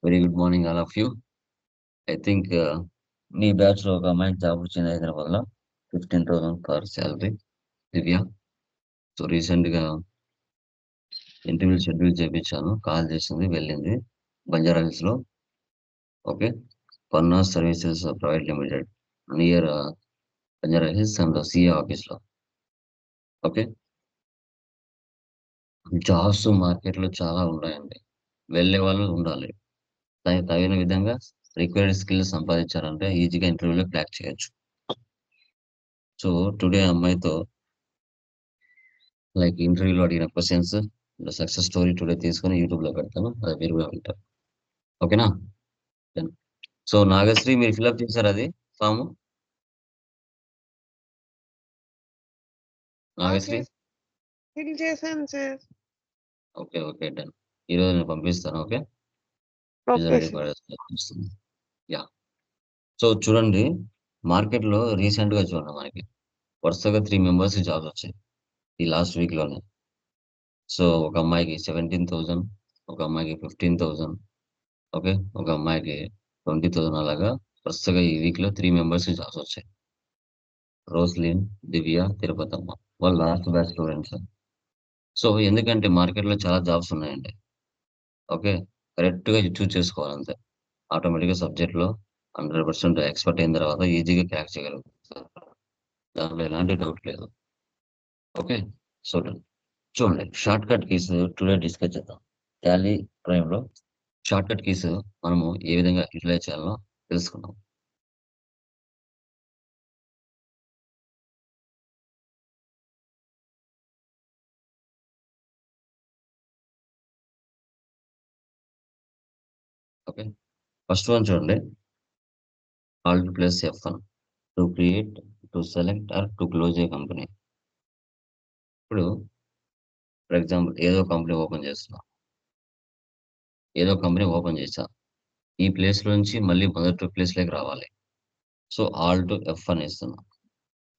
Very good morning all of you. I think మీ బ్యాచ్‌లో ఒక అమ్మాయికి జాబ్ వచ్చింది హైదరాబాద్‌లో. 15,000 పర్ సాలరీ దివ్య. సో, రీసెంట్‌గా ఇంటర్వ్యూ షెడ్యూల్ చేపించాను. కాల్ చేసింది, వెళ్ళింది. బంజారా హిల్స్‌లో. Okay. Parnas services private limited near Banjara Hills and CA ఆఫీస్‌లో. ఓకే. జాబ్స్ మార్కెట్‌లో చాలా ఉన్నాయండి. వెళ్ళే వాళ్ళు ఉండాలి. తగిన విధంగా రిక్వైర్డ్ స్కిల్స్ సంపాదించారంటే ఈజీగా ఇంటర్వ్యూలో క్రాక్ చేయొచ్చు. సో, టుడే అమ్మాయితో లైక్ ఇంటర్వ్యూలో అడిగిన క్వెషన్స్ సక్సెస్ స్టోరీ టుడే తీసుకొని యూట్యూబ్‌లో పెడతాను. అది మీరు కూడా వింటారు. ఓకేనా? డన్. సో, నాగశ్రీ మీరు ఫిలప్ చేసారా అది ఫార్మ్? ఆ! నాగశ్రీ? ఫిల్ చేశాను సార్. ఓకే. ఓకే. డన్. ఈరోజు నేను పంపిస్తాను. Okay. Is okay ready sir. For పంపిస్తుంది. యాహ్! సో, చూడండి మార్కెట్‌లో రీసెంట్‌గా చూడండి మనకి వరుసగా 3 మెంబర్స్‌కి జాబ్స్ వచ్చాయి. ఈ లాస్ట్ వీక్‌లోనే. సో, ఒక అమ్మాయికి 17,000, ఒక అమ్మాయికి 15,000, ఓకే. ఒక అమ్మాయికి 20,000 అలాగా వరుసగా ఈ వీక్‌లో 3 మెంబర్స్‌కి జాబ్స్ వచ్చాయి. రోస్లిన్, దివ్య, తిరుపతమ్మ. వాళ్ళు లాస్ట్ బ్యాచ్ స్టూడెంట్స్. సో, ఎందుకంటే మార్కెట్‌లో చాలా జాబ్స్ ఉన్నాయండి. ఓకే. కరెక్ట్‌గా చూజ్ చేసుకోవాలి అంతే. ఆటోమేటిక్‌గా సబ్జెక్ట్‌లో 100% ఎక్స్‌పర్ట్ అయిన తర్వాత ఈజీగా క్రాక్ చేయగలుగుతారు. దాంట్లో ఎలాంటి డౌట్ లేదు. ఓకే. So, done. చూడండి షార్ట్‌కట్ కీస్ టుడే డిస్కస్ చేద్దాం. టాలీ ప్రైమ్‌లో షార్ట్‌కట్ కీస్ మనము ఏ విధంగా యుటిలైజ్ చేయాలో తెలుసుకుందాం. ఓకే. ఫస్ట్ వన్ చూడండి. Alt plus F1 to create, to select or to close a company. ఇప్పుడు ఫర్ ఎగ్జాంపుల్ ఏదో కంపెనీ ఓపెన్ చేస్తున్నా. ఏదో కంపెనీ ఓపెన్ చేశా. ఈ ప్లేస్‌లో నుంచి మళ్ళీ మొదటి ప్లేస్‌లోకి రావాలి. సో, ఆల్ట్ F1 ఇస్తున్నా.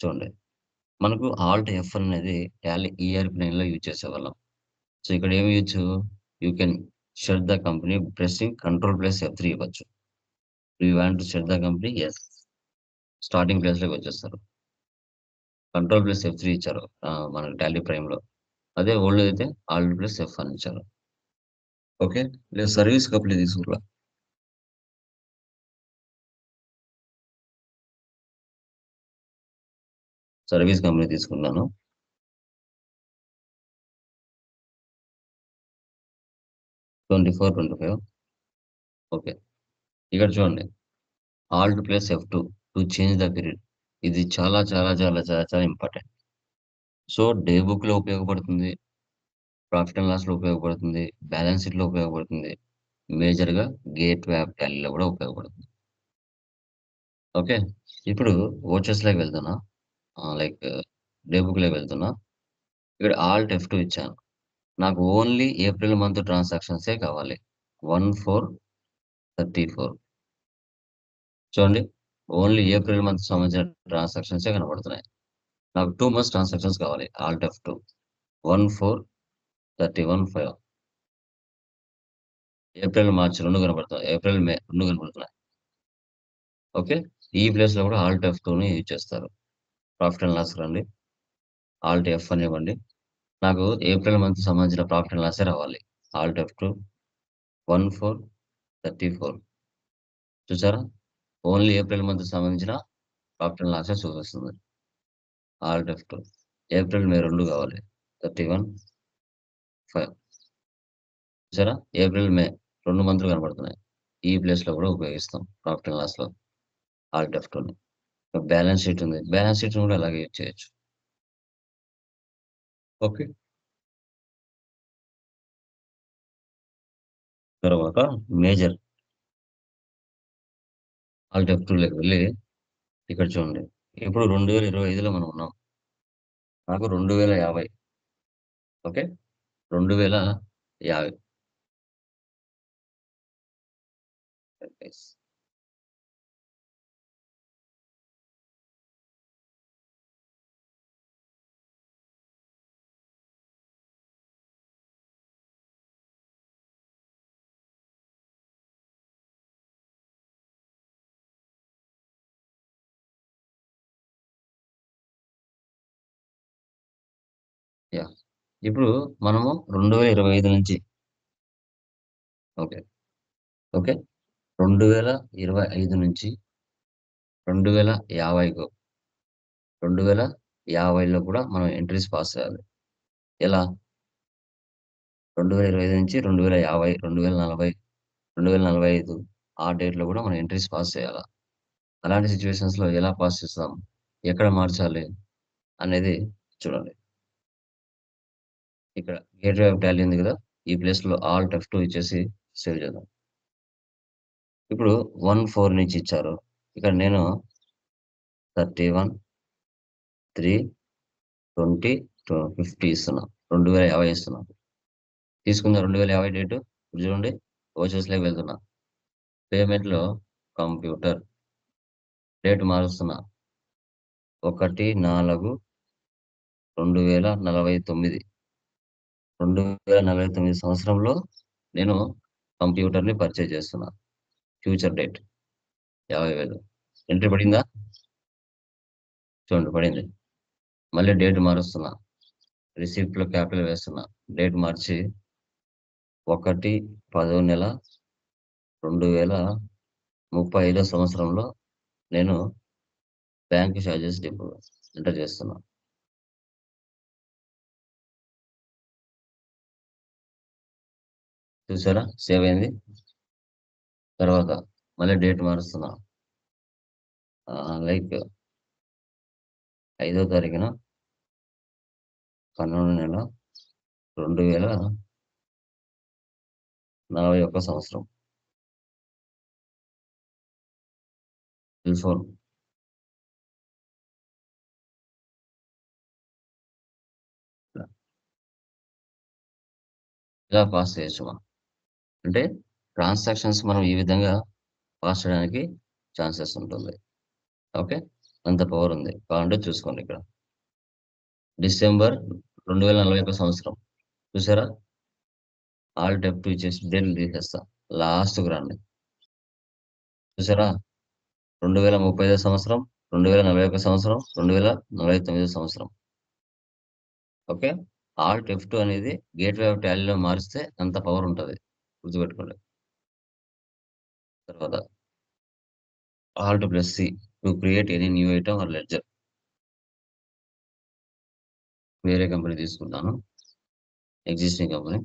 చూడండి. మనకు ఆల్ట్ F1 అనేది టాలీ ERP9లో యూజ్ చేసేవాళ్ళం. సో, ఇక్కడ ఏమి ఇయొచ్చు? You can shut the company pressing control plus F3 ఇవ్వచ్చు. You want to shut the company? Yes. Starting ప్లేస్‌లోకి వచ్చేస్తారు. కంట్రోల్ ప్లస్ F3 ఇచ్చారు. మనకి టాలీ ప్రైమ్‌లో. అదే ఓల్డ్‌లో అయితే ఆల్ట్ ప్లస్ F1 ఇచ్చారు. ఓకే. లేదు సర్వీస్ కంపెనీ తీసుకుంటా. సర్వీస్ కంపెనీ తీసుకున్నాను. 24, 25 ఓకే. ఇక్కడ చూడండి. Alt plus F2 to change the period. ఇది చాలా చాలా చాలా చాలా చాలా ఇంపార్టెంట్. సో, డే బుక్‌లో ఉపయోగపడుతుంది. ప్రాఫిట్ అండ్ లాస్‌లో ఉపయోగపడుతుంది. బ్యాలెన్స్ షీట్‌లో ఉపయోగపడుతుంది. మేజర్‌గా గేట్‌వే ఆఫ్ టాలీలో కూడా ఉపయోగపడుతుంది. ఓకే. ఇప్పుడు వోచర్స్‌లోకి వెళ్తున్నా. లైక్ డే బుక్‌లోకి వెళ్తున్నా. ఇక్కడ ఆల్ట్ F2 ఇచ్చాను. నాకు ఓన్లీ ఏప్రిల్ మంత్ ట్రాన్సాక్షన్సే కావాలి. 1434 చూడండి. ఓన్లీ ఏప్రిల్ మంత్ సంబంధించిన ట్రాన్సాక్షన్సే కనపడుతున్నాయి. నాకు 2 మంత్స్ ట్రాన్సాక్షన్స్ కావాలి. ఆల్ట్ F2 1431.5 ఏప్రిల్, మార్చ్ 2 కనపడుతున్నాయి. ఏప్రిల్, మే 2 కనపడుతున్నాయి. ఓకే. ఈ ప్లేస్‌లో కూడా ఆల్ట్ F2ని యూజ్ చేస్తారు. ప్రాఫిట్ అండ్ లాస్‌కి రండి. ఆల్ట్ F అని ఇవ్వండి. నాకు ఏప్రిల్ మంత్ సంబంధించిన ప్రాఫిట్ అండ్ లాసే రావాలి. ఆల్ట్ F2 1434 చూసారా? ఓన్లీ ఏప్రిల్ మంత్‌కి సంబంధించిన ప్రాఫిట్ అండ్ లాసే చూపిస్తుంది. ఆల్ట్ F2 ఏప్రిల్, మే 2 కావాలి. 31.5 చూసారా? ఏప్రిల్, మే 2 మంత్‌లు కనపడుతున్నాయి. ఈ ప్లేస్‌లో కూడా ఉపయోగిస్తాం ప్రాఫిట్ అండ్ లాస్‌లో ఆల్ట్ F2ని. బ్యాలెన్స్ షీట్ ఉంది. బ్యాలెన్స్ షీట్‌ని కూడా అలాగే యూజ్ చేయొచ్చు. ఓకే. తర్వాత మేజర్ ఆల్ట్ F2లోకి వెళ్లి ఇక్కడ చూడండి. ఇప్పుడు 2025లో మనం ఉన్నాం. నాకు 2050 ఓకే. 2050 యెస్. ఇప్పుడు మనము 2025 నుంచి ఓకే. ఓకే. 2025 నుంచి 2050 2050లో కూడా మనం ఎంట్రీస్ పాస్ చేయాలి. ఎలా? 2025 నుంచి 2050, 2040, 2045 ఆ డేట్‌లో కూడా మనం ఎంట్రీస్ పాస్ చేయాలా? అలాంటి సిట్యుయేషన్స్‌లో ఎలా పాస్ చేస్తాం? ఎక్కడ మార్చాలి? అనేది చూడండి. ఇక్కడ గేట్‌వే ఆఫ్ టాలీ ఉంది గదా! ఈ ప్లేస్‌లో ఆల్ట్ F2 ఇచ్చేసి సేవ్ చేద్దాం. ఇప్పుడు 1, 4 నుంచి ఇచ్చారు. ఇక్కడ నేను 31, 3, 20, 50 ఇస్తున్నా. 2050 ఇస్తున్నా. తీసుకుందాం 2050 డేటు. ఇప్పుడు చూడండి ఓచర్స్‌లోకి వెళ్తున్నా. పేమెంట్‌లో కంప్యూటర్ డేట్ మారుస్తున్నా. 1/4/2049 2049 సంవత్సరంలో నేను కంప్యూటర్‌ని పర్చేజ్ చేస్తున్నా. ఫ్యూచర్ డేట్ 50,000 ఎంట్రీ పడిందా? చూడండి పడింది. మళ్ళీ డేట్ మారుస్తున్నా. రిసిప్ట్‌లో క్యాపిటల్ వేస్తున్నా. డేట్ మార్చి 1, 10వ నెల 2035 సంవత్సరంలో నేను బ్యాంక్ చార్జెస్ ఎంటర్ చేస్తున్నా. చూసారా? సేవ్ అయింది. తర్వాత మళ్ళీ డేట్ మారుస్తున్నా. లైక్ 5వ తారీఖున 12వ నెల 2041 సంవత్సరం. సెల్ ఫోన్ ఇలా పాస్ చేయొచ్చు మనం. అంటే ట్రాన్సాక్షన్స్ మనం ఈ విధంగా పాస్ చేయడానికి ఛాన్సెస్ ఉంటుంది. ఓకే. అంత పవర్ ఉంది. కావాలంటే చూసుకోండి ఇక్కడ. డిసెంబర్ 2041 సంవత్సరం. చూసారా? ఆల్ట్ F2 ఇచ్చేసి డేట్లు తీసేస్తా. లాస్ట్‌కి రండి. చూసారా? 2035 సంవత్సరం, 2041 సంవత్సరం, 2049 సంవత్సరం. ఓకే. ఆల్ట్ F2 అనేది గేట్‌వే ఆఫ్ టాలీలో మారిస్తే అంత పవర్ ఉంటది. గుర్తుపెట్టుకోండి. తర్వాత ఆల్ట్+C to create any new item or ledger. వేరే కంపెనీ తీసుకుంటాను. Existing company.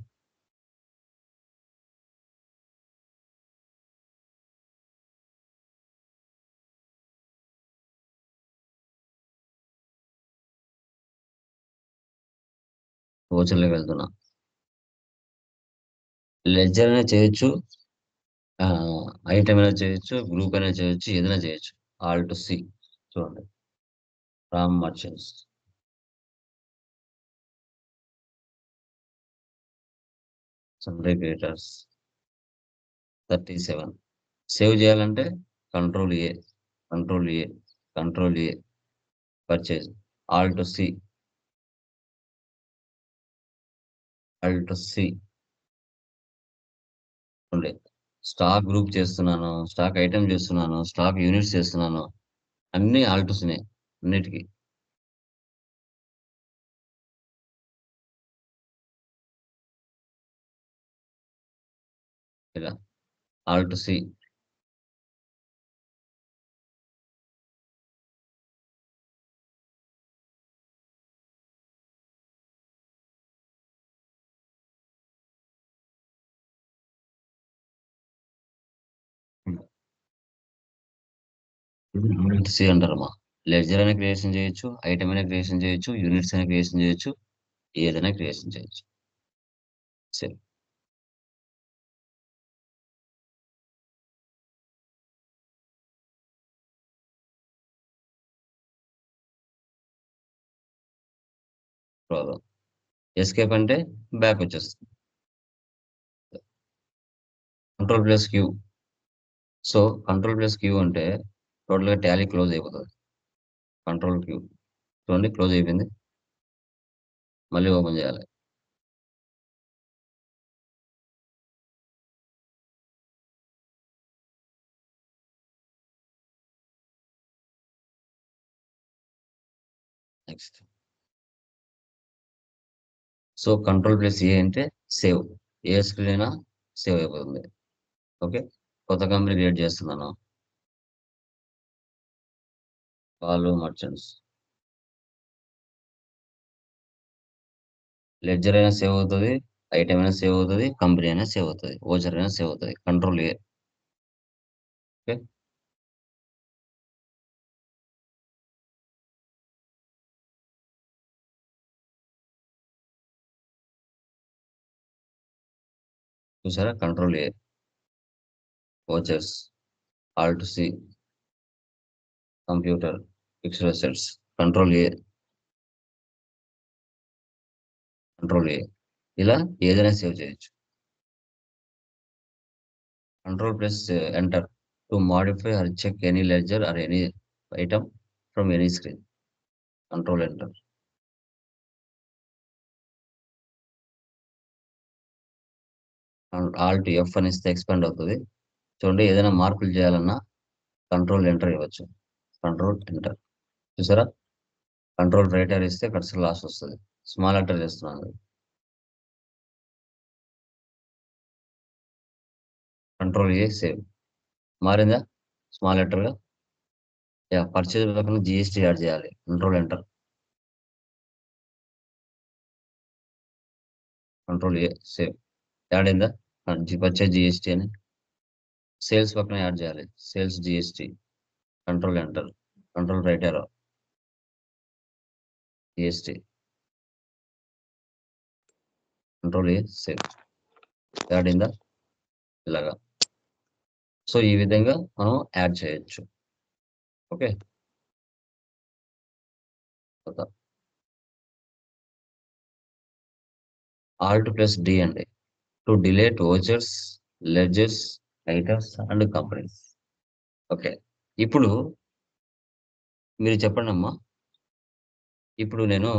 వోచర్‌లోకి వెళ్తున్నా. లెడ్జర్ అయినా చేయొచ్చు. ఐటెమ్ అయినా చేయొచ్చు. గ్రూప్ అయినా చేయొచ్చు. ఏదైనా చేయొచ్చు. ఆల్ట్+C చూడండి. From merchants. Sundry creditors 37. Save చేయాలంటే కంట్రోల్-A, కంట్రోల్-A, కంట్రోల్-A పర్చేజ్. ఆల్ట్+C, ఆల్ట్+C చూడండి. స్టాక్ గ్రూప్ చేస్తున్నాను. స్టాక్ ఐటెమ్ చేస్తున్నాను. స్టాక్ యూనిట్స్ చేస్తున్నాను. అన్నీ ఆల్ట్స్‌నే అన్నిటికి. ఇలా ఆల్ట్+C. ఆల్ట్+C అంటారమ్మా. లెడ్జర్ అయినా క్రియేషన్ చేయొచ్చు. ఐటెమ్ అయినా క్రియేషన్ చేయొచ్చు. యూనిట్స్ అయినా క్రియేషన్ చేయొచ్చు. ఏదైనా క్రియేషన్ చేయొచ్చు. సేవ్. ప్రాబ్లమ్. ఎస్కేప్ అంటే బ్యాక్ వచ్చేస్తుంది. కంట్రోల్+Q. సో, కంట్రోల్+Q అంటే టోటల్‌గా టాలీ క్లోజ్ అయిపోతది. కంట్రోల్-Q. చూడండి క్లోజ్ అయిపోయింది. మళ్ళీ ఓపెన్ చేయాలి. Next. So control plus A అంటే సేవ్. ఏ స్క్రీన్ అయినా సేవ్ అయిపోతుంది. ఓకే. కొత్త కంపెనీ క్రియేట్ చేస్తున్నాను. వాళ్ళు మర్చెంట్స్. లెడ్జర్ అయినా సేవ్ అవుతుంది, ఐటమ్ అయినా సేవ్ అవుతుంది, కంపెనీ అయినా సేవ్ అవుతుంది, ఓచర్ అయినా సేవ్ అవుతుంది. Control A. ఓకే. చూసారా? Control A. Vouchers. Alt C. Computer. Fixed assets. Control A. Control A. ఇలా ఏదైనా సేవ్ చేయొచ్చు. Control plus enter to modify or check any ledger or any item from any screen. Control enter. Alt F అని ఇస్తే expand అవుతుంది. చూడండి, ఏదైనా మార్పులు చేయాలన్నా కంట్రోల్ ఎంటర్ ఇవ్వచ్చు. Control enter. చూసారా? కంట్రోల్ రైటర్ ఇస్తే కర్సర్ లాస్ట్ వస్తుంది. స్మాల్ ఎంటర్ చేస్తున్నాను. Control A save. మారిందా? స్మాల్ లెటర్గా. యా, పర్చేజ్ పక్కన జిఎస్టీ యాడ్ చేయాలి. Control enter. Control A save. Add అయిందా? పర్చేజ్ జిఎస్టీ అని. సేల్స్ పక్కన యాడ్ చేయాలి. Sales GST. Control enter. Control right arrow. GST. Control A save. Add అయిందా? ఇలాగా. సో ఈ విధంగా మనం యాడ్ చేయొచ్చు. ఓకే. ఆల్ట్ ప్లస్ డి అండి. To delete vouchers, ledgers, items and companies. Okay. ఇప్పుడు మీరు చెప్పండి అమ్మా. ఇప్పుడు నేను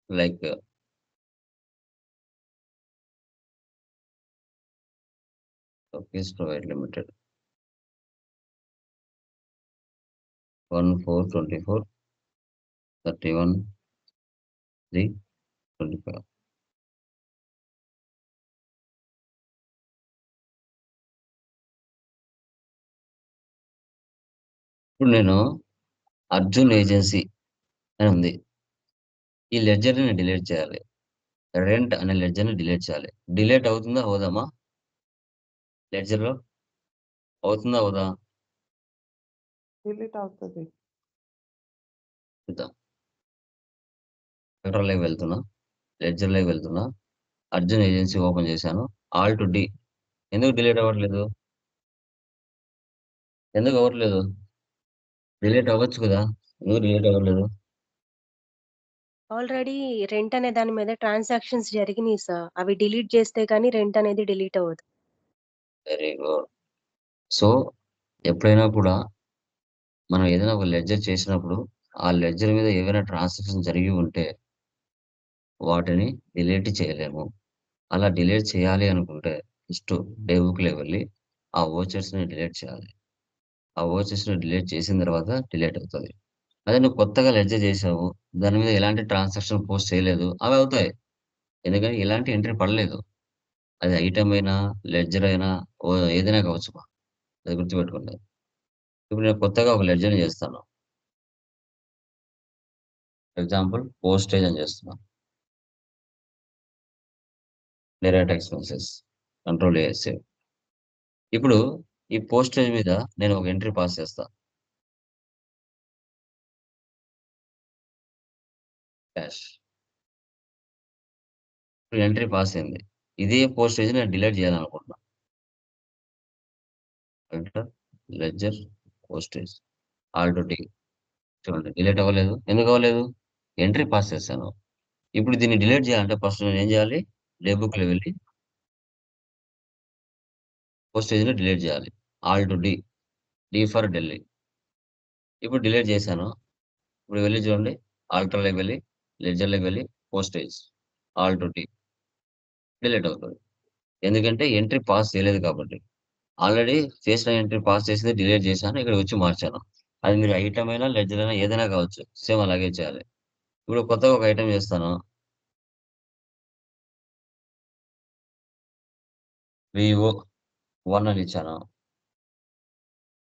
లైక్ Turkish Private Limited 1424 31 3 25. ఇప్పుడు నేను అర్జున్ ఏజెన్సీ అని ఉంది. ఈ లెడ్జర్ ని డిలీట్ చేయాలి. రెంట్ అనే లెడ్జర్ ని డిలీట్ చేయాలి. డిలీట్ అవుతుందా అవుదామా? లెడ్జర్ లో అవుతుందా అవుదా? డిలీట్ అవుతుంది. చూద్దాం. కంట్రోల్ లోకి వెళ్తున్నా, లెడ్జర్ లోకి వెళ్తున్నా, అర్జున్ ఏజెన్సీ ఓపెన్ చేశాను. Alt D. ఎందుకు డిలీట్ అవ్వట్లేదు? ఎందుకు అవ్వట్లేదు? డిలీట్ అవ్వచ్చు కదా. ఎందుకు డిలీట్ అవ్వట్లేదు? ఆల్రెడీ రెంట్ అనే దాని మీద ట్రాన్సాక్షన్స్ జరిగినాయి సార్. అవి డిలీట్ చేస్తే కానీ రెంట్ అనేది డిలీట్ అవ్వదు. Very good. సో ఎప్పుడైనా కూడా మనం ఏదైనా ఒక లెడ్జర్ చేసినప్పుడు ఆ లెడ్జర్ మీద ఏవైనా ట్రాన్సాక్షన్ జరిగి ఉంటే వాటిని డిలీట్ చేయలేము. అలా డిలీట్ చేయాలి అనుకుంటే ఫస్ట్ డే బుక్‌లోకి వెళ్ళి ఆ వోచర్స్‌ని డిలీట్ చేయాలి. ఆ వోచర్స్‌ని డిలీట్ చేసిన తర్వాత డిలీట్ అవుతది. అదే నువ్వు కొత్తగా లెడ్జర్ చేసావు, దాని మీద ఎలాంటి ట్రాన్సాక్షన్ పోస్ట్ చేయలేదు, అవి అవుతాయి. ఎందుకంటే ఎలాంటి ఎంట్రీ పడలేదు. అది ఐటెమ్ అయినా, లెడ్జర్ అయినా ఏదైనా కావచ్చు. అది గుర్తుపెట్టుకోండి. ఇప్పుడు నేను కొత్తగా ఒక లెడ్జర్‌ని చేస్తాను. ఫర్ ఎగ్జాంపుల్ పోస్టేజ్ అని చేస్తున్నాను. Direct expenses. Control A save. ఇప్పుడు ఈ పోస్టేజ్ మీద నేను ఒక ఎంట్రీ పాస్ చేస్తా. క్యాష్. ఇప్పుడు ఎంట్రీ పాస్ అయింది. ఇదే పోస్టేజ్ నేను డిలీట్ చేయాలనుకుంటున్నా. Enter, ledger, postage. Alt D. చూడండి, డిలీట్ అవ్వలేదు. ఎందుకు అవ్వలేదు? ఎంట్రీ పాస్ చేశాను. ఇప్పుడు దీన్ని డిలీట్ చేయాలంటే ఫస్ట్ నేను ఏం చేయాలి? డే బుక్‌లో వెళ్ళి పోస్టేజ్‌ని డిలీట్ చేయాలి. Alt D. D for Delhi. ఇప్పుడు డిలీట్ చేశాను. ఇప్పుడు వెళ్లి చూడండి, ఆల్టర్‌లోకి వెళ్ళి, లెడ్జర్‌లోకి వెళ్ళి, పోస్టేజ్. Alt D. డిలీట్ అవుతది. ఎందుకంటే ఎంట్రీ పాస్ చేయలేదు కాబట్టి. ఆల్రెడీ చేసిన ఎంట్రీ పాస్ చేసింది డిలీట్ చేశాను. ఇక్కడికి వచ్చి మార్చాను. అది మీరు ఐటెమ్ అయినా, లెడ్జర్ అయినా ఏదైనా కావచ్చు. సేమ్ అలాగే చేయాలి. ఇప్పుడు కొత్తగా ఒక ఐటెమ్ చేస్తాను. వివో 1 అని ఇచ్చాను.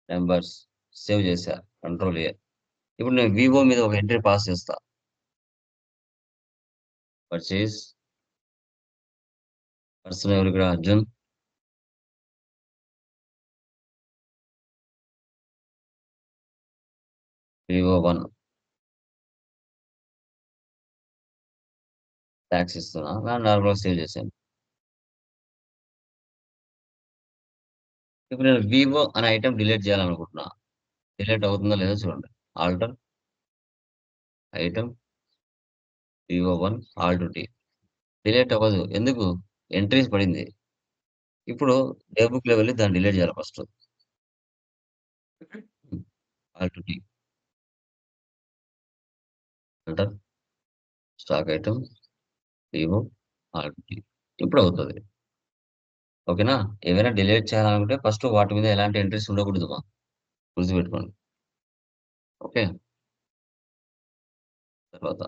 నెంబర్స్ సేవ్ చేశా. Control A. ఇప్పుడు నేను వివో మీద ఒక ఎంట్రీ పాస్ చేస్తా. పర్చేస్ పర్సన్ ఎవరు ఇక్కడ? అర్జున్. వివో 1 ట్యాక్స్ ఇస్తున్నా. నార్మల్గా సేవ్ చేశాను. ఇప్పుడు నేను వివో అనే ఐటమ్ డిలీట్ చేయాలనుకుంటున్నా. డిలీట్ అవుతుందో లేదో చూడండి. Alter item Vivo 1 alt T. Delete అవ్వదు. ఎందుకు? ఎంట్రీస్ పడింది. ఇప్పుడు డే బుక్ లో వెళ్ళి దాన్ని డిలీట్ చేయాలి first. Alt T alter stock item Vivo alt T. ఇప్పుడు అవుతుంది. ఓకేనా? ఏవైనా డిలీట్ చేయాలనుకుంటే ఫస్ట్ వాటి మీద ఎలాంటి ఎంట్రీస్ ఉండకూడదు మా గుర్తుపెట్టుకోండి. ఓకే. తర్వాత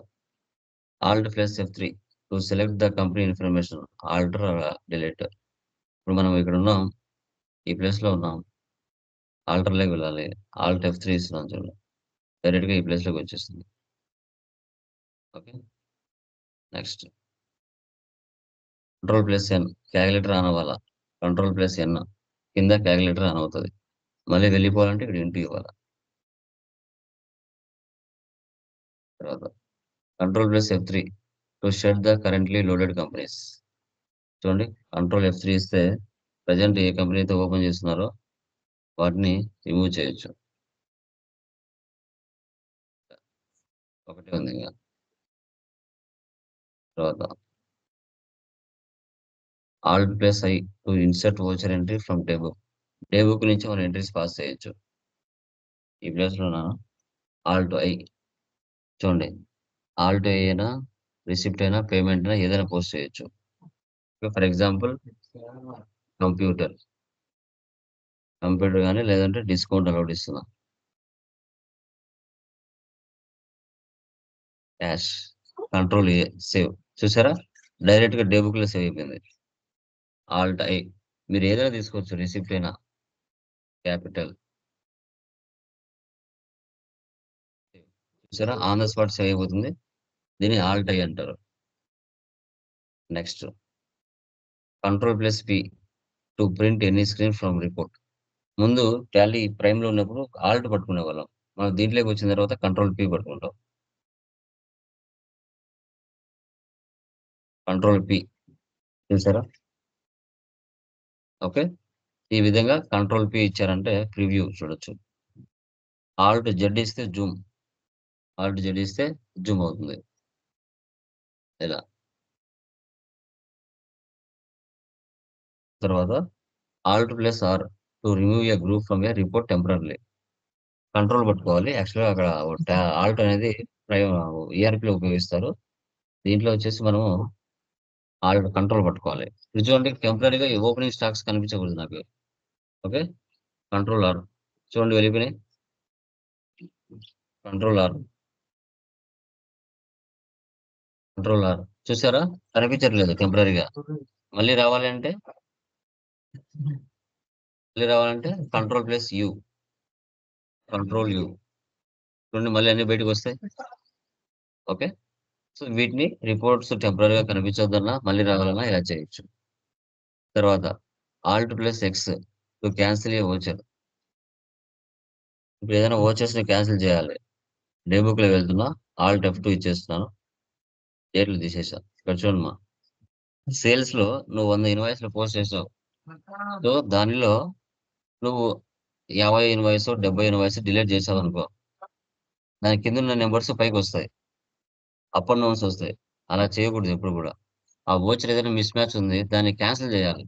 alt plus F3 to select the company information. Alter delete. ఇప్పుడు మనం ఇక్కడ ఉన్నాం. ఈ ప్లేస్ లో ఉన్నాం. ఆల్టర్ లోకి వెళ్ళాలి. ఆల్ట్ F3 ఇస్తున్నాం చూడండి. డైరెక్ట్ గా ఈ ప్లేస్ లోకి వచ్చేస్తుంది. Okay. Next control plus N calculator on అవ్వాలా. కంట్రోల్ ప్లస్ ఎన్ కింద క్యాలిక్యులేటర్ ఆన్ అవుతుంది. మళ్ళీ వెళ్ళిపోవాలంటే ఇక్కడ ఇంటూ ఇవ్వాలి. తర్వాత control plus F3 to shut the currently loaded companies. చూడండి, కంట్రోల్ F3 ఇస్తే ప్రజెంట్ ఏ కంపెనీ అయితే ఓపెన్ చేస్తున్నారో వాటిని రిమూవ్ చేయొచ్చు. ఒకటే ఉంది ఇంకా. తర్వాత alt plus I to insert voucher entry from day book. Day book నుంచి మనం ఎంట్రీస్ పాస్ చేయొచ్చు. ఈ ప్లేస్ లో ఆల్ట్ ఐ చూడండి. ఆల్ట్ ఐ అయినా రిసిప్ట్ అయినా పేమెంట్ అయినా ఏదైనా పోస్ట్ చేయొచ్చు. ఫర్ ఎగ్జాంపుల్ కంప్యూటర్ కానీ లేదంటే డిస్కౌంట్ అలౌడ్ ఇస్తున్నా. Cash control A save. చూసారా, డైరెక్ట్ గా డే బుక్ లో సేవ్ అయిపోయింది. ఆల్ట్ ఐ మీరు ఏదైనా తీసుకోవచ్చు. రిసిప్ట్ అయినా క్యాపిటల్. చూసారా, ఆన్ ద స్పాట్ సేవ్ అయిపోతుంది. దీన్ని ఆల్ట్ ఐ అంటారు. Next control plus P to print any screen from report. ముందు టాలీ ప్రైమ్ లో ఉన్నప్పుడు ఆల్ట్ పట్టుకునే వాళ్ళం. మనం దీంట్లోకి వచ్చిన తర్వాత కంట్రోల్ పి పట్టుకుంటాం. కంట్రోల్ పి చూసారా. ఓకే, ఈ విధంగా కంట్రోల్ పి ఇచ్చారంటే ప్రివ్యూ చూడొచ్చు. ఆల్ట్ జెడ్ ఇస్తే జూమ్. ఆల్ట్ జెడ్ ఇస్తే జూమ్ అవుతుంది ఇలా. తర్వాత alt plus R to remove a group from a report temporary. Control పట్టుకోవాలి. యాక్చువల్గా అక్కడ ఆల్ట్ అనేది ఈఆర్పి లో ఉపయోగిస్తారు. దీంట్లో వచ్చేసి మనము ఆల్ట్ కంట్రోల్ పట్టుకోవాలి. ఇది చూడండి, టెంపరీగా ఓపెనింగ్ స్టాక్స్ కనిపించకూడదు నాకు. ఓకే, కంట్రోల్ ఆర్ చూడండి వెళ్ళిపోయినాయి. కంట్రోల్ ఆర్ కంట్రోల్ ఆర్ చూసారా, కనిపించట్లేదు టెంపరీగా. మళ్ళీ రావాలంటే control plus you. Control you చూడండి, మళ్ళీ అన్ని బయటకు వస్తాయి. ఓకే, సో వీటిని రిపోర్ట్స్ టెంపరీగా కనిపించొద్దన్నా మళ్ళీ రావాలన్నా ఇలా చేయొచ్చు. తర్వాత alt plus X to cancel A voucher. ఇప్పుడు ఏదైనా ఓచర్స్ ని క్యాన్సిల్ చేయాలి. డే బుక్ లో వెళ్తున్నా, ఆల్ట్ F2 ఇచ్చేస్తున్నాను. డేట్లు తీసేసా. ఇక్కడ చూడమ్మా, సేల్స్ లో నువ్వు 100 ఇన్వాయిస్లు పోస్ట్ చేసావు. సో దానిలో నువ్వు 50 ఇన్వాయిస్ 70 ఇన్వాయిస్ డిలీట్ చేసావు అనుకో, దాని కింద ఉన్న నెంబర్స్ పైకి వస్తాయి. అప్ అండ్ డౌన్స్ వస్తాయి. అలా చేయకూడదు ఎప్పుడు కూడా. ఆ ఓచర్ ఏదైనా మిస్ మ్యాచ్ ఉంది, దాన్ని క్యాన్సిల్ చేయాలి.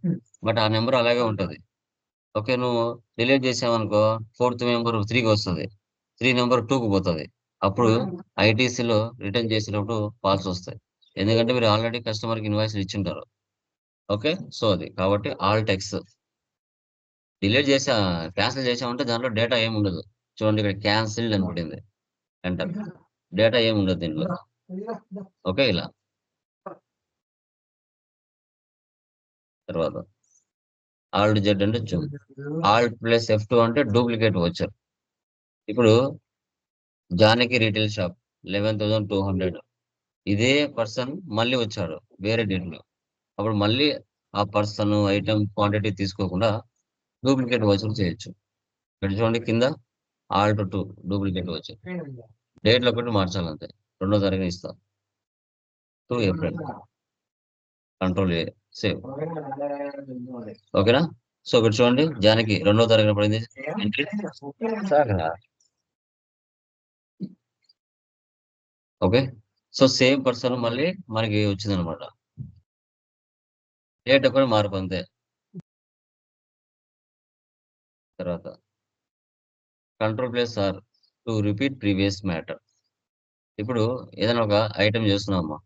బట్ ఆ నెంబర్ అలాగే ఉంటది. ఓకే, నువ్వు డిలీట్ చేసావనుకో, 4th నెంబర్ 3కి వస్తుంది, 3 నెంబర్ 2కి పోతుంది. అప్పుడు ఐటీసీలో రిటర్న్ చేసినప్పుడు ఫాల్స్ వస్తాయి. ఎందుకంటే మీరు ఆల్రెడీ కస్టమర్కి ఇన్వాయిస్ ఇచ్చింటారు. ఓకే, సో అది కాబట్టి ఆల్ట్ ఎక్స్. డిలీట్ చేసా క్యాన్సిల్ చేసామంటే దాంట్లో డేటా ఏమి ఉండదు. చూడండి, ఇక్కడ క్యాన్సిల్డ్ అని పడింది. ఎంటర్. డేటా ఏమి ఉండదు దీంట్లో. ఓకే, ఇలా. తర్వాత ఆల్ట్ జెడ్ అంటే జూమ్. ఆల్ట్ ప్లస్ F2 అంటే డూప్లికేట్ వచ్చర్. ఇప్పుడు జానకి రీటైల్ షాప్ 11,200. ఇదే పర్సన్ మళ్ళీ వచ్చాడు వేరే డేట్లో. అప్పుడు మళ్ళీ ఆ పర్సన్ ఐటమ్ క్వాంటిటీ తీసుకోకుండా డూప్లికేట్ వచ్చర్ చేయొచ్చు. ఇక్కడ చూడండి కింద ఆల్ట్ 2 డూప్లికేట్ వచ్చర్. డేట్లో ఒకటి మార్చాలంతే. 2వ తారీఖున ఇస్తా 2 ఏప్రిల్. Control A save. ఓకేనా? సో ఇక్కడ చూడండి జానకి 2వ తారీఖున పడింది ఎంట్రీ. సాగరా. ఓకే. సో సేమ్ పర్సన్ మళ్ళీ మనకి వచ్చిందనమాట. డేట్ ఒకటి మార్పు అంతే. తర్వాత control plus R to repeat previous matter. ఇప్పుడు ఏదైనా ఒక ఐటమ్ చేస్తున్నామమ్మా.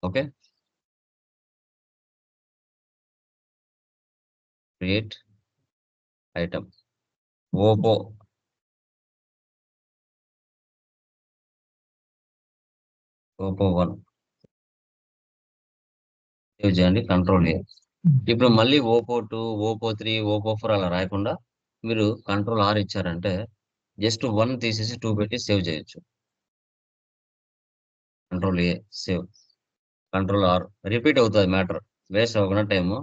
Okay. Create item Oppo Oppo 1 save చేయండి. Control A. ఇప్పుడు మళ్ళీ ఓపో 2 ఓపో 3 ఓపో 4 అలా రాయకుండా మీరు కంట్రోల్ ఆర్ ఇచ్చారంటే జస్ట్ 1 తీసేసి 2 పెట్టి సేవ్ చేయొచ్చు. Control A save. Control R repeat అవుతుంది మ్యాటర్. వేస్ట్ అవ్వకుండా టైము.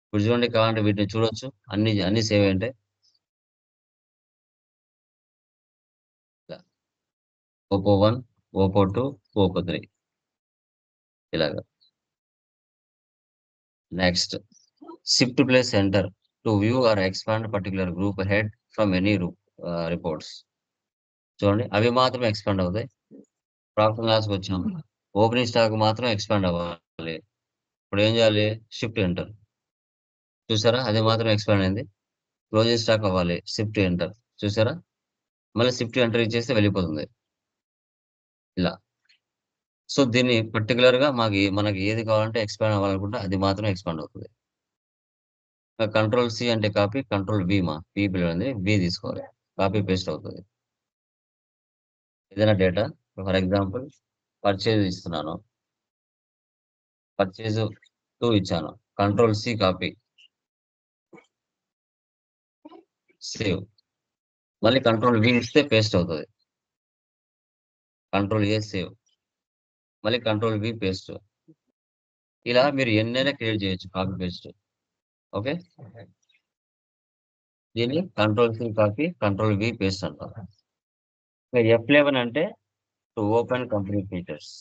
ఇప్పుడు చూడండి కావాలంటే వీటిని చూడొచ్చు. అన్ని సేవ్ అయ్యంటే ఓపో 1 ఓపో 2 ఓపో 3 ఇలాగా. Next shift plus enter to view or expand particular group head from any reports. చూడండి అవి మాత్రమే ఎక్స్పాండ్ అవుతాయి. ప్రాఫిట్ లాస్కి వచ్చాం. ఓపెనింగ్ స్టాక్ మాత్రం ఎక్స్పాండ్ అవ్వాలి. ఇప్పుడు ఏం చేయాలి? Shift enter. చూసారా అది మాత్రం ఎక్స్పాండ్ అయింది. క్లోజింగ్ స్టాక్ అవ్వాలి. Shift enter. చూసారా మళ్ళీ షిఫ్ట్ ఎంటర్ ఇచ్చేస్తే వెళ్ళిపోతుంది ఇలా. సో దీన్ని పర్టికులర్ గా మనకి ఏది కావాలంటే ఎక్స్పాండ్ అవ్వాలనుకుంటే అది మాత్రం ఎక్స్పాండ్ అవుతుంది. కంట్రోల్ సి అంటే కాపీ, కంట్రోల్ వి పీ పిల్లలు వి తీసుకోవాలి. కాపీ పేస్ట్ అవుతుంది. ఏదైనా డేటా ఫర్ ఎగ్జాంపుల్ పర్చేజ్ ఇస్తున్నాను. పర్చేజ్ 2 ఇచ్చాను. Control C copy save. మళ్ళీ కంట్రోల్ వి ఇస్తే పేస్ట్ అవుతుంది. Control A save. మళ్ళీ కంట్రోల్ వి పేస్ట్. ఇలా మీరు ఎన్నైనా క్రియేట్ చేయొచ్చు కాపీ పేస్ట్. ఓకే. దీన్ని control C copy control V paste అంటారు. F11 అంటే టు ఓపెన్ కంపెనీ ఫీచర్స్.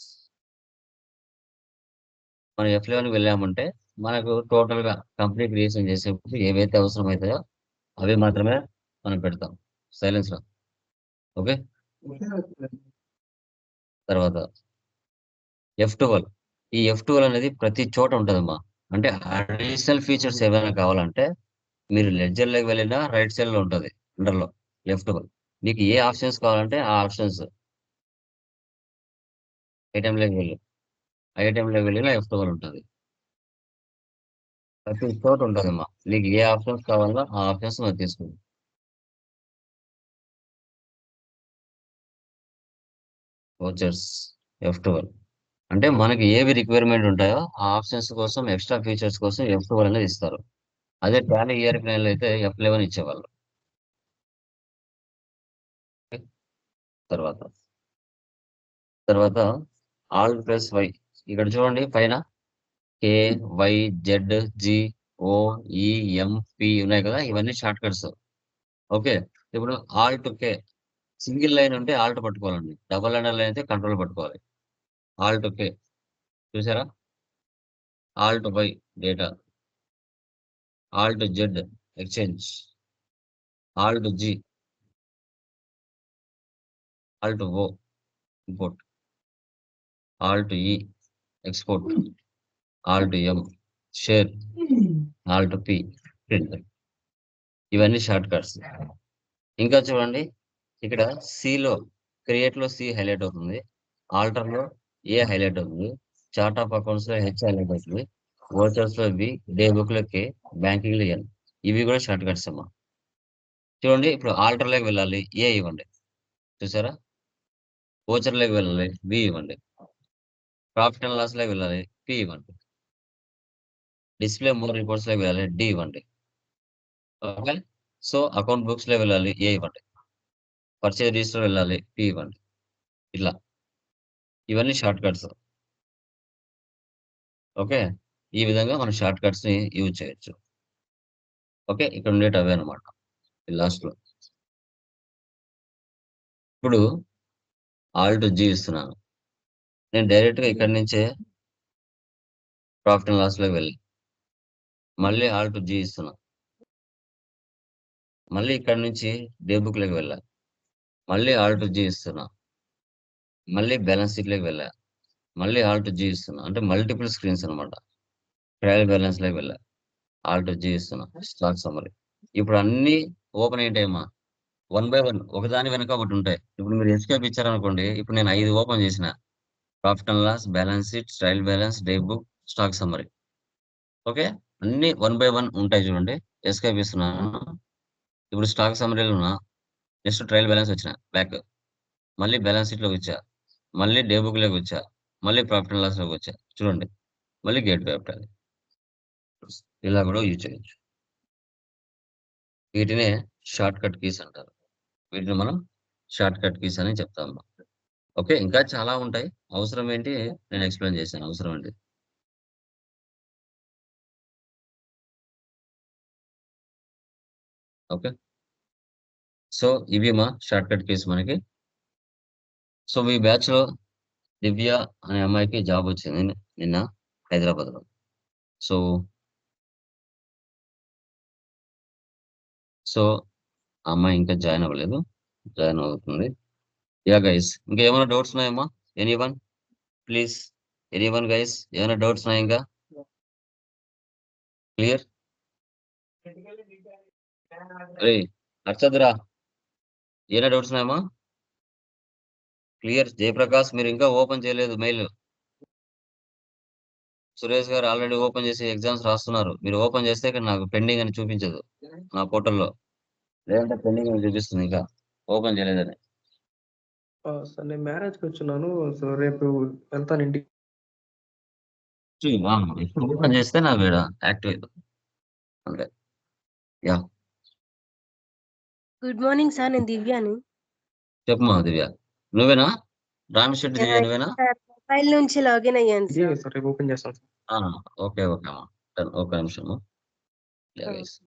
మనం F11 వెళ్ళామంటే మనకు టోటల్ గా కంపెనీ క్రియేషన్ చేసేప్పుడు ఏవైతే అవసరం అవుతాయో అవి మాత్రమే మనం పెడతాం సైలెన్స్ లో. ఓకే. తర్వాత F12. ఈ F12 అనేది ప్రతి చోట ఉంటుందమ్మా. అంటే అడిషనల్ ఫీచర్స్ ఏమైనా కావాలంటే మీరు లెడ్జర్ లోకి వెళ్ళినా రైట్ సైడ్ లో ఉంటుంది అండర్లో F12. మీకు ఏ ఆప్షన్స్ కావాలంటే ఆ ఆప్షన్స్ ఐటెంలోకి వెళ్ళినా F12 ఉంటుంది. ప్రతి చోట ఉంటుందమ్మా. మీకు ఏ ఆప్షన్స్ కావాలో ఆ ఆప్షన్స్ మనం తీసుకుంటాం. వోచర్స్ F12 అంటే మనకి ఏవి రిక్వైర్మెంట్ ఉంటాయో ఆ ఆప్షన్స్ కోసం ఎక్స్ట్రా ఫీచర్స్ కోసం F12 అనేది ఇస్తారు. అదే టాలీ ERP9 అయితే F11 ఇచ్చేవాళ్ళు. తర్వాత తర్వాత ఆల్ట్ ప్లస్ వై. ఇక్కడ చూడండి పైన K Y Z G O E M P ఉన్నాయి కదా, ఇవన్నీ షార్ట్ కట్స్. ఓకే. ఇప్పుడు ఆల్ట్ K సింగిల్ లైన్ ఉంటే ఆల్ట్ పట్టుకోవాలండి. డబల్ అండర్ లైన్ అయితే కంట్రోల్ పట్టుకోవాలి. ఆల్ట్ K చూసారా. Alt Y data. Alt Z exchange. Alt G Alt O import. Alt E export. Alt M share. Alt P print. ఇవన్నీ short cuts. ఇంకా చూడండి ఇక్కడ సిలో క్రియేట్ లో సి హైలైట్ అవుతుంది. ఆల్టర్ లో ఏ హైలైట్ అవుతుంది. చార్ట్ ఆఫ్ అకౌంట్స్ లో హెచ్ హైలైట్ అవుతుంది. వోచర్స్ లో బి, డే బుక్ లో కే, బ్యాంకింగ్ లో ఎన్. ఇవి కూడా షార్ట్ కట్స్ అమ్మా. చూడండి ఇప్పుడు ఆల్టర్ లోకి వెళ్ళాలి ఏ ఇవ్వండి. చూసారా. వోచర్ లోకి వెళ్ళాలి బి ఇవ్వండి. ప్రాఫిట్ అండ్ లాస్ లోకి వెళ్ళాలి పి ఇవ్వండి. డిస్ప్లే మోర్ రిపోర్ట్స్‌లోకి వెళ్ళాలి. డి ఇవ్వండి. ఓకే. సో, అకౌంట్ బుక్స్‌లో వెళ్ళాలి. ఏ ఇవ్వండి. పర్చేజ్ రిజిస్టర్ వెళ్ళాలి. పి ఇవ్వండి. ఇట్లా. ఇవన్నీ షార్ట్ కట్స్. ఓకే. ఈ విధంగా మనం షార్ట్ కట్స్‌ని యూజ్ చేయొచ్చు. ఓకే. ఇక్కడ ఉండేటివి అవే అన్నమాట. ఈ లాస్ట్‌లో. ఇప్పుడు ఆల్ట్ జీ ఇస్తున్నాను. నేను డైరెక్ట్‌గా ఇక్కడి నుంచే ప్రాఫిట్ అండ్ లాస్‌లోకి వెళ్ళి, మళ్ళీ ఆల్ట్ జీ ఇస్తున్నా. మళ్ళీ ఇక్కడి నుంచి డే బుక్‌లోకి వెళ్ళా. మళ్ళీ ఆల్ట్ జీ ఇస్తున్నా. మళ్ళీ బ్యాలెన్స్ షీట్‌లోకి వెళ్ళా. మళ్ళీ ఆల్ట్ జీ ఇస్తున్నా. అంటే మల్టిపుల్ స్క్రీన్స్ అన్నమాట. ట్రయల్ బ్యాలెన్స్‌లోకి వెళ్ళా. ఆల్ట్ జీ ఇస్తున్నా. Stock summary. ఇప్పుడు అన్నీ ఓపెన్ అయ్యుంటాయమ్మా. వన్ బై వన్ ఒకదాని వెనక ఒకటి ఉంటాయి. ఇప్పుడు మీరు ఎస్కేప్ ఇచ్చారనుకోండి. ఇప్పుడు నేను 5 ఓపెన్ చేసిన. Profit and loss, balance sheet, trial balance, day book, stock summary. Okay. అన్నీ వన్ బై వన్ ఉంటాయి చూడండి. ఎస్కేప్ ఇస్తున్నాను. ఇప్పుడు స్టాక్ సమ్మరీలో ఉన్నా. నెక్స్ట్ ట్రయల్ బ్యాలెన్స్ వచ్చిన బ్యాక్. మళ్ళీ బ్యాలెన్స్ షీట్‌లోకి వచ్చా. మళ్ళీ డే బుక్‌లోకి వచ్చా. మళ్ళీ ప్రాఫిట్ అండ్ లాస్‌లోకి వచ్చా. చూడండి. మళ్ళీ గేట్‌వే పెట్టాలి. ఇలా కూడా యూజ్ చేయొచ్చు. వీటినే షార్ట్ కట్ కీస్ అంటారు. వీటిని మనం షార్ట్ కట్ కీస్ అని చెప్తాము. ఓకే. ఇంకా చాలా ఉంటాయి. అవసరం ఏంటి నేను ఎక్స్‌ప్లెయిన్ చేశాను. అవసరం ఏంటి. ఓకే. సో, ఇవి మా షార్ట్ కట్ కీస్ మనకి. సో, మీ బ్యాచ్‌లో దివ్య అనే అమ్మాయికి జాబ్ వచ్చింది నిన్న హైదరాబాద్‌లో. సో, సో, ఆ అమ్మాయి ఇంకా జాయిన్ అవ్వలేదు. జాయిన్ అవుతుంది. యాహ్! గైస్ ఇంకేమైనా డౌట్స్ ఉన్నాయమ్మా? ఎనీవన్? ప్లీజ్. Anyone guys? ఏమైనా డౌట్స్ ఉన్నాయా ఇంకా? క్లియర్? రేయ్! అర్షద్ రా! ఏమైనా డౌట్స్ ఉన్నాయమ్మా? క్లియర్. జయప్రకాష్ మీరు ఇంకా ఓపెన్ చేయలేదు మెయిల్. సురేష్ గారు ఆల్రెడీ ఓపెన్ చేసి ఎగ్జామ్స్ రాస్తున్నారు. మీరు ఓపెన్ చేస్తే ఇక్కడ నాకు పెండింగ్ అని చూపించదు. నా పోర్టల్‌లో. లేదంటే పెండింగ్ అని చూపిస్తుంది ఇంకా. ఓపెన్ చేయలేదని. సార్ నేను మ్యారేజ్‌కొచ్చున్నాను. సో, రేపు వెళ్తాను ఇంటికి. ఇప్పుడు ఓపెన్ చేస్తే నాకు ఈడ యాక్టివ్ అయితది. అంతే. యాహ్! Good morning sir. నేను దివ్యాని. చెప్పమ్మా దివ్య. నువ్వేనా? రామిశెట్టి దివ్య యాహ్! నువ్వేనా? సార్ ప్రొఫైల్ నుంచి లాగిన్ అయ్యాను ఇదే సార్. సార్ రేపు ఓపెన్ చేస్తాను సార్. ఆ! ఓకే. ఓకే అమ్మా. డన్. ఒక్క నిమిషము. యాహ్! ఆ! గైస్.